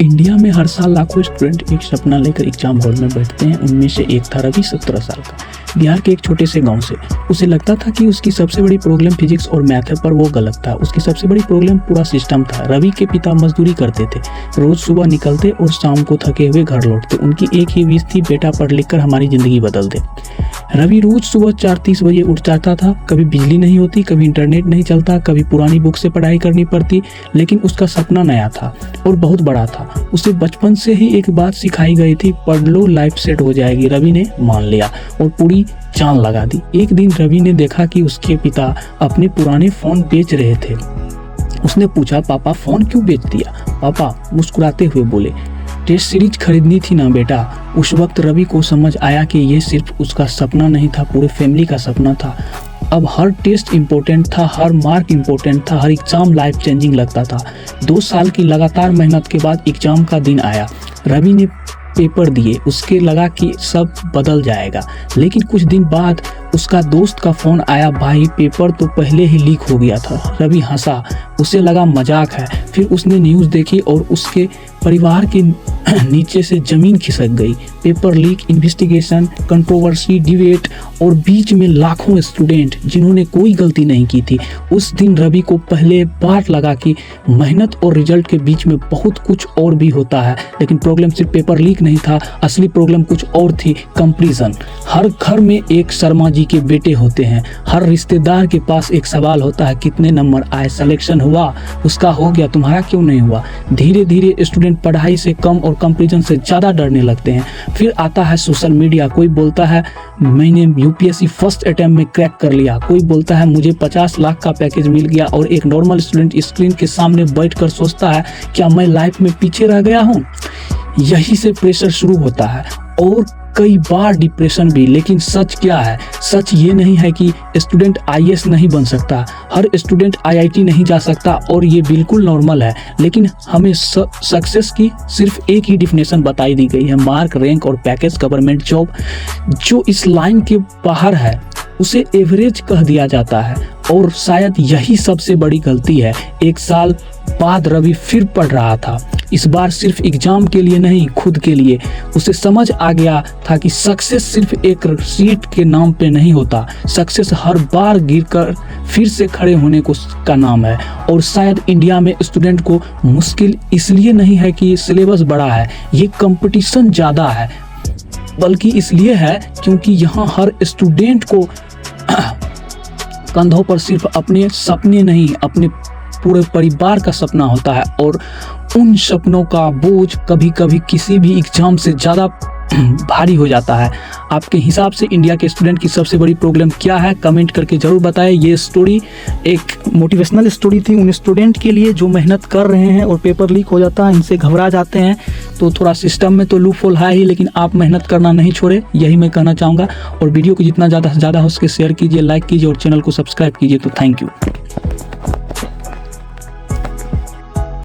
India में हर साल लाखों स्टूडेंट एक सपना लेकर एग्जाम हॉल में बैठते हैं। उनमें से एक था रवि, 17 साल का, बिहार के एक छोटे से गांव से। उसे लगता था कि उसकी सबसे बड़ी प्रॉब्लम फिजिक्स और मैथ है, पर वो गलत था। उसकी सबसे बड़ी प्रॉब्लम पूरा सिस्टम था। रवि के पिता मजदूरी करते थे, रोज सुबह निकलते और शाम को थके हुए घर लौटते। उनकी एक ही विश थी, बेटा पढ़ लिख कर हमारी जिंदगी बदल दे। रवि रोज सुबह 4:30 बजे उठ जाता था। कभी बिजली नहीं होती, कभी इंटरनेट नहीं चलता, कभी पुरानी बुक से पढ़ाई करनी पड़ती, लेकिन उसका सपना नया था और बहुत बड़ा था। उसे बचपन से ही एक बात सिखाई गई थी, पढ़ लो लाइफ सेट हो जाएगी। रवि ने मान लिया और पूरी जान लगा दी। एक दिन रवि ने देखा कि उसके पिता अपने पुराने फोन बेच रहे थे। उसने पूछा, पापा फोन क्यों बेच दिया? पापा मुस्कुराते हुए बोले, टेस्ट सीरीज खरीदनी थी ना बेटा। उस वक्त रवि को समझ आया कि ये सिर्फ उसका सपना नहीं था, पूरे फैमिली का सपना था। अब हर टेस्ट इम्पोर्टेंट था, हर मार्क इम्पोर्टेंट था, हर एग्जाम लाइफ चेंजिंग लगता था। 2 साल की लगातार मेहनत के बाद एग्जाम का दिन आया। रवि ने पेपर दिए, उसके लगा कि सब बदल जाएगा। लेकिन कुछ दिन बाद उसका दोस्त का फोन आया, भाई पेपर तो पहले ही लीक हो गया था। रवि हंसा, उसे लगा मजाक है। फिर उसने न्यूज़ देखी और उसके परिवार के नीचे से जमीन खिसक गई। Paper leak, investigation, controversy, debate और बीच में लाखों स्टूडेंट जिन्होंने कोई गलती नहीं की थी। उस दिन रवि को पहले बार लगा कि मेहनत और रिजल्ट के बीच में बहुत कुछ और भी होता है। लेकिन प्रॉब्लम सिर्फ पेपर लीक नहीं था, असली प्रॉब्लम कुछ और थी, कंपैरिजन। हर घर में एक शर्मा जी के बेटे होते हैं, हर रिश्तेदार के पास एक सवाल होता है, कितने नंबर आए, सिलेक्शन हुआ, उसका हो गया, तुम्हारा क्यों नहीं हुआ। धीरे धीरे स्टूडेंट पढ़ाई से कम और कंपैरिजन से ज़्यादा डरने लगते हैं। फिर आता है सोशल मीडिया। कोई बोलता है मैंने यूपीएससी फर्स्ट अटेम्प्ट में क्रैक कर लिया, कोई बोलता है मुझे 50 लाख का पैकेज मिल गया, और एक नॉर्मल स्टूडेंट स्क्रीन के सामने बैठकर सोचता है, क्या मैं लाइफ में पीछे रह गया हूँ। यही से प्रेशर शुरू होता है और कई बार डिप्रेशन भी। लेकिन सच क्या है? सच ये नहीं है कि स्टूडेंट आईएएस नहीं बन सकता, हर स्टूडेंट आईआईटी नहीं जा सकता, और ये बिल्कुल नॉर्मल है। लेकिन हमें सक्सेस की सिर्फ एक ही डिफिनेशन बताई दी गई है, मार्क, रैंक और पैकेज, गवर्नमेंट जॉब। जो इस लाइन के बाहर है उसे एवरेज कह दिया जाता है, और शायद यही सबसे बड़ी गलती है। 1 साल बाद रवि फिर पढ़ रहा था, इस बार सिर्फ एग्जाम के लिए नहीं, खुद के लिए। उसे समझ आ गया था कि सक्सेस सिर्फ एक सीट के नाम पे नहीं होता, सक्सेस हर बार गिरकर फिर से खड़े होने को का नाम है। और शायद इंडिया में स्टूडेंट को मुश्किल इसलिए नहीं है कि सिलेबस बड़ा है, ये कंपटीशन ज़्यादा है, बल्कि इसलिए है क्योंकि यहाँ हर स्टूडेंट को कंधों पर सिर्फ अपने सपने नहीं, अपने पूरे परिवार का सपना होता है, और उन सपनों का बोझ कभी कभी किसी भी एग्जाम से ज़्यादा भारी हो जाता है। आपके हिसाब से इंडिया के स्टूडेंट की सबसे बड़ी प्रॉब्लम क्या है? कमेंट करके ज़रूर बताएं। ये स्टोरी एक मोटिवेशनल स्टोरी थी उन स्टूडेंट के लिए जो मेहनत कर रहे हैं और पेपर लीक हो जाता है, इनसे घबरा जाते हैं। तो थोड़ा सिस्टम में तो लूप होल है ही, लेकिन आप मेहनत करना नहीं छोड़े, यही मैं कहना चाहूँगा। और वीडियो को जितना ज़्यादा से ज़्यादा हो सके शेयर कीजिए, लाइक कीजिए और चैनल को सब्सक्राइब कीजिए। तो थैंक यू।